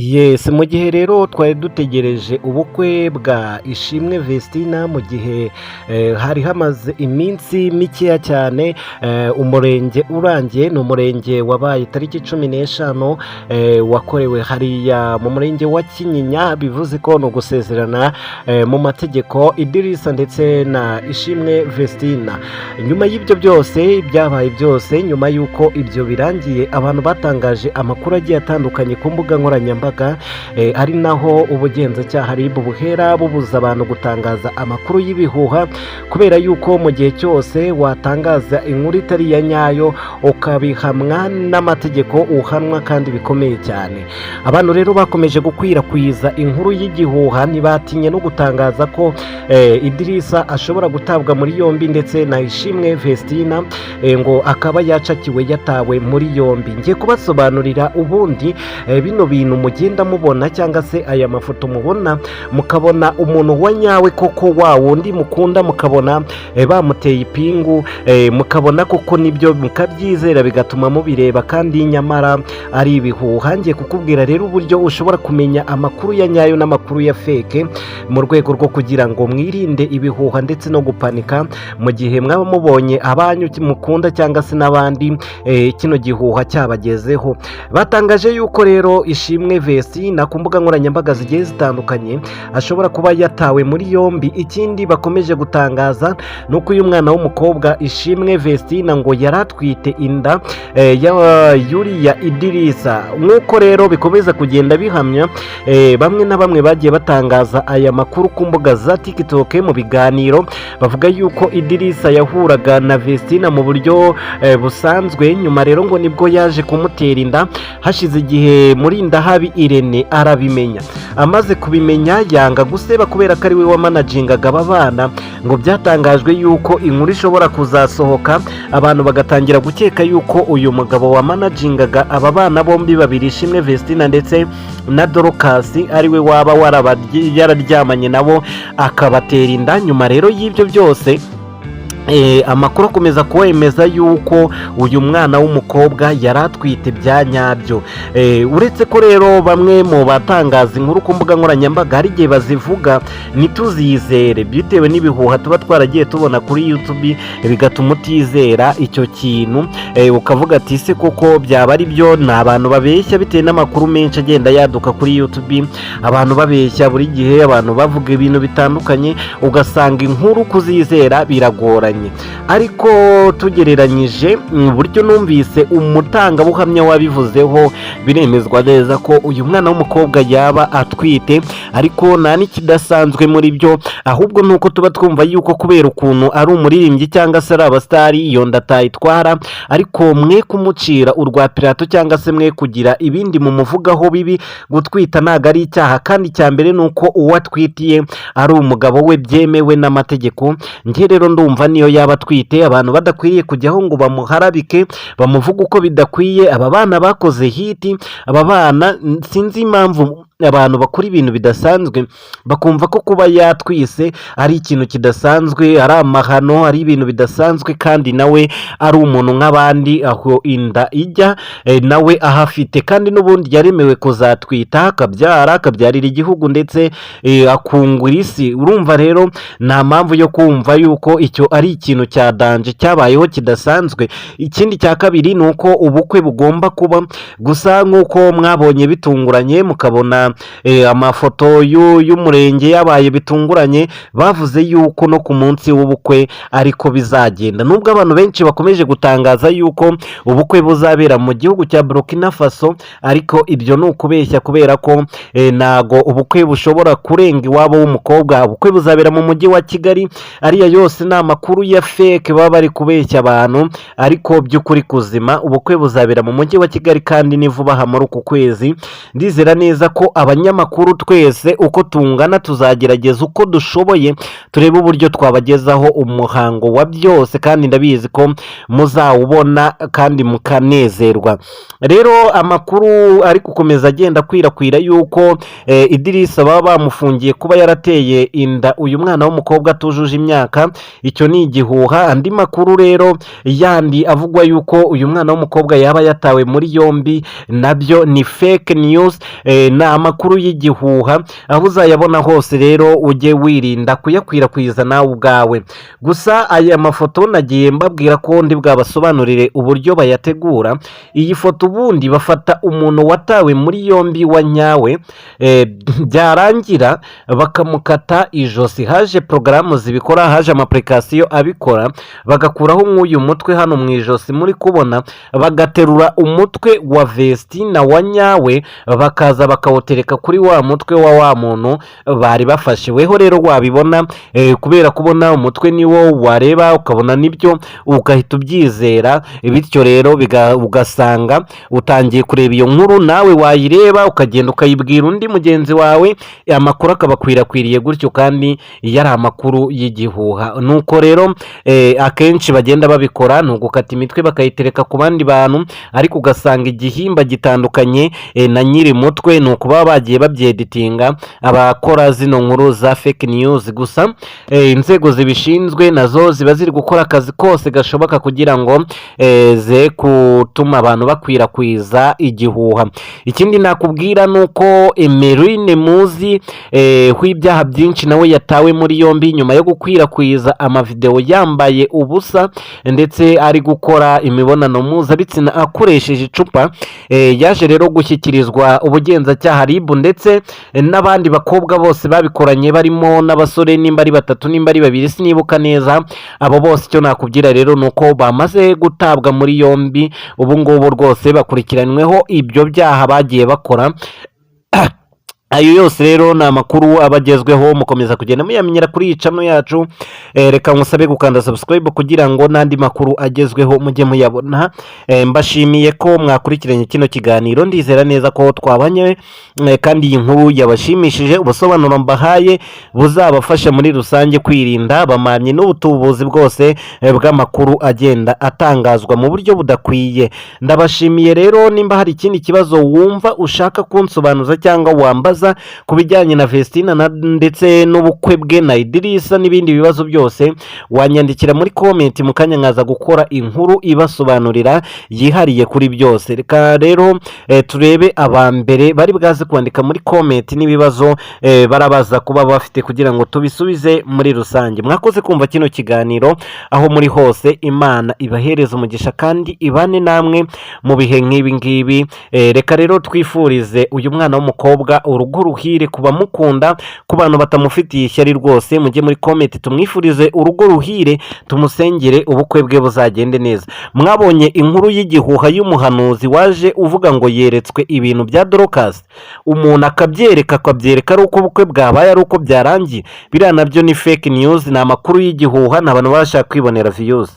Yes, mu gihe rero twari dutegereje ubukwe bwa Ishimwe Vestina mu gihe hari hamaze iminsi mikeya cyane umurenge urangiye. Ni umurenge wabaye tariki 15 wakorewe hariya mu murenge wa Kinyinya. Bivuze ko no gusezerana mu mategeko Idirisa ndetse na Ishimwe Vestina. Nyuma y'ibyo byose byabaye byose, nyuma y'uko ibyo birangiye, abantu batangaje amakuru agiye atandukanye ku mbuga nkoranyambaga, ari naho ubugenzacyaha RIB buhera bubuza abantu gutangaza amakuru y'ibihuha, kubera yuko mu gihe cyose watangaza inkuru itari ya nyayo ukabihamwa n'amategeko uhanwa kandi bikomeye cyane. Abantu rero bakomeje gukwirakwiza inkuru y'igihuha, ntibatinye no gutangaza ko Idirisa ashobora gutabwa muri yombi ndetse na Ishimwe Vestina ngo akaba yacakiwe yatawe muri yombi. Ngiye kubasobanurira ubundi bino bintu mugenda mubona cyangwa se aya mafoto mubona, mukabona umuntu wa nyawe koko wa wundi mukunda, mukabona bamuteye ipingu, mukabona koko nibyo mukabyizera bigatuma mubireba kandi nyamara ari ibihuha. Ngiye kukubwira rero uburyo ushobora kumenya amakuru ya nyayo n'amakuru ya fake mu rwego rwo kugira ngo mwirinde ibihuha ndetse no gupanika mu gihe mwaba mubonye abanyu mukunda cyangwa se n'abandi kino gihuha cyabagezeho. Batangaje yuko rero Ishimwe Vestina ku mbuga nkoranyambaga zigiye zitandukanye ashobora kuba yatawe muri yombi. Ikindi bakomeje gutangaza nuko uyu mwana w'umukobwa Ishimwe Vestina ngo yaratwite inda ya Yuriya Idirisa. Nk'uko rero bikomeza kugenda bihamya, bamwe na bamwe bagiye batangaza aya makuru ku mbuga za TikTok mu biganiro, bavuga yuko Idirisa yahuraga na Vestina mu buryo busanzwe, nyuma rero ngo nibwo yaje kumutera inda. Hashize igihe muri Ndahabi Irene arabimenya, amaze kubimenya yanga guseba kubera ko ari we wamanagingaga aba bana. Ngo byatangajwe yuko inkuru ishobora kuzasohoka, abantu bagatangira gukeka yuko uyu mugabo wamanagingaga aba bana bombi babiri, Ishimwe Vestina ndetse na Dorcas, ari we waba yararyamanye nabo akabatera inda. Nyuma rero y'ibyo byose amakuru akomeza kuwemeza yuko uyu mwana w'umukobwa yaratwite bya nyabyo. Uretse ko rero bamwe mu batangaza inkuru ku mbuga nkoranyambaga hari igihe bazivuga ntituzizere bitewe n'ibihuha tuba twaragiye tubona kuri YouTube, bigatuma utizera icyo kintu, ukavuga ati se koko byaba ari byo. Ni abantu babeshya bitewe n'amakuru menshi agenda yaduka kuri YouTube, abantu babeshya buri gihe, abantu bavuga ibintu bitandukanye, ugasanga inkuru kuzizera biragoranye. Ariko tugereranyije buryo numvise umutangabuhamya wabivuzeho, biremezwa neza ko uyu mwana w'umukobwa yaba atwite, ariko nta n'ikidasanzwe muri byo, ahubwo nuko tuba twumva yuko kubera ukuntu ari umuririmbyi cyangwa se ari abastari iyo ndatayitwara. Ariko mwe kumucira urwa pirato cyangwa se mwe kugira ibindi mumuvugaho bibi. Gutwita ntago ari icyaha, kandi cya mbere nuko uwatwitiye ari umugabo we byemewe n'amategeko. Nge rero ndumva niyo yaba atwite abantu badakwiriye kujyaho ngo bamuharabike bamuvuga uko bidakwiye. Aba bana bakoze hiti, aba bana sinzi impamvu abantu bakora ibintu bidasanzwe bakumva ko kuba yatwise ari ikintu kidasanzwe, ari amahano, ari ibintu bidasanzwe, kandi nawe ari umuntu nk'abandi aho inda ijya nawe ahafite, kandi n'ubundi yaremewe kuzatwita akabyarira igihugu ndetse akungura isi. Urumva rero nta mpamvu yo kumva yuko icyo ari ikintu cya danje cyabayeho kidasanzwe. Ikindi cya kabiri ni uko ubukwe bugomba kuba, gusa nk'uko mwabonye bitunguranye mukabona amafoto y'umurenge yabaye bitunguranye, bavuze yuko no ku munsi w'ubukwe ariko bizagenda. Nubwo abantu benshi bakomeje gutangaza yuko ubukwe buzabera mu gihugu cya Burkina Faso, ariko ibyo ni ukubeshya, kubera ko nago ubukwe bushobora kurenga iwabo w'umukobwa. Ubukwe buzabera mu mujyi wa Kigali. Ariya yose ni amakuru ya fake baba bari kubeshya abantu, ariko by'ukuri kuzima ubukwe buzabera mu mujyi wa Kigali kandi ni vuba aha muri uku kwezi. Ndizera neza ko abanyamakuru twese uko tungana tuzagerageza uko dushoboye turebe uburyo twabagezaho umuhango wa byose, kandi ndabizi ko muzawubona kandi mukanezerwa. Rero amakuru ari gukomeza agenda akwirakwira yuko Idirisa baba bamufungiye kuba yarateye inda uyu mwana w'umukobwa atujuje imyaka. Icyo ni igihuha. Andi makuru rero yandi avugwa yuko uyu mwana w'umukobwa yaba yatawe muri yombi, nabyo ni fake news, ni amakuru y'igihuha. Aho uzayabona hose rero ujye wirinda kuyakwirakwiza nawe ubwawe. Gusa aya mafoto nagiye mbabwira ko ndi bwabasobanurire uburyo bayategura. Iyi foto ubundi bafata umuntu watawe muri yombi wa nyawe, byarangira bakamukata ijosi. Haje porogaramu zibikora, haje amapurikasiyo abikora, bagakuraho nk'uyu mutwe hano mu ijosi muri kubona, bagaterura umutwe wa Vestina wa nyawe bakaza bakawutereka kuri wa mutwe wa wa muntu bari bafashiweho. Rero wabibona kubera kubona umutwe niwo wareba ukabona nibyo ugahita ubyizera, bityo rero ugasanga utangiye kureba iyo nkuru, nawe wayireba ukagenda ukayibwira undi mugenzi wawe, amakuru akabakwirakwiriye gutyo kandi yari amakuru y'igihuha. Nuko rero akenshi bagenda babikora ni ugukata imitwe bakayitereka ku bandi bantu, ariko ugasanga igihimba gitandukanye na nyiri mutwe. ni ukuba bagiye babyeditinga abakora zino nkuru za fake news. Gusa inzego zibishinzwe nazo ziba ziri gukora akazi kose gashoboka kugira ngo ze gutuma abantu bakwirakwiza igihuha. Ikindi nakubwira nuko Emeline Muzi w'ibyaha byinshi nawe yatawe muri yombi nyuma yo gukwirakwiza amavideo yambaye ubusa ndetse ari gukora imibonano mpuzabitsina akoresheje icupa. Yaje rero gushyikirizwa ubugenzacyaha RIB ndetse n'abandi bakobwa bose babikoranye barimo n'abasore, nimba ari batatu nimba ari babiri sinibuka neza. Abo bose icyo nakubwira rero nuko bamaze gutabwa muri yombi. Ubu ngubu rwose bakurikiranyweho ibyo byaha bagiye bakora. Ayo yose rero ni amakuru abagezweho, mukomeza kugenda muyamenyera kuri iyi channel yacu. Reka nkusabe gukanda subscribe kugira ngo n'andi makuru agezweho mujye muyabona. Mbashimiye ko mwakurikiranye kino kiganiro, ndizera neza ko twabanye kandi iyi nkuru yabashimishije. Ubusobanuro mbahaye buzabafasha muri rusange kwirinda bamanye n'ubutubuzi bwose bw'amakuru agenda atangazwa mu buryo budakwiye. Ndabashimiye rero. Nimba hari ikindi kibazo wumva ushaka kunsobanuza cyangwa wambaza ku bijyanye na Vestina ndetse n'ubukwe bwe na Idirisa n'ibindi bibazo byose, wanyandikira muri comment mu kanya nkaza gukora inkuru ibasobanurira yihariye kuri byose. Reka rero turebe abambere bari bwaze kwandika muri comment n'ibibazo barabaza kuba bafite kugira ngo tubisubize muri rusange. Mwakoze kumva kino kiganiro aho muri hose. Imana ibahereza umugisha kandi ibane namwe mu bihe nk'ibi ngibi. Reka rero twifurize uyu mwana w'umukobwa urugo ruhire, kuba mukunda, ku bantu batamufitiye ishyari rwose mujye muri comment tumwifurize urugo ruhire, tumusengere ubukwe bwe buzagende neza. Mwabonye inkuru y'igihuha y'umuhanuzi waje uvuga ngo yeretswe ibintu bya Dorcas, umuntu akabyereka ari uko ubukwe bwabaye ari uko byarangiye. Biriya nabyo ni fake news, ni amakuru y'igihuha, n'abantu bashaka kwibonera views.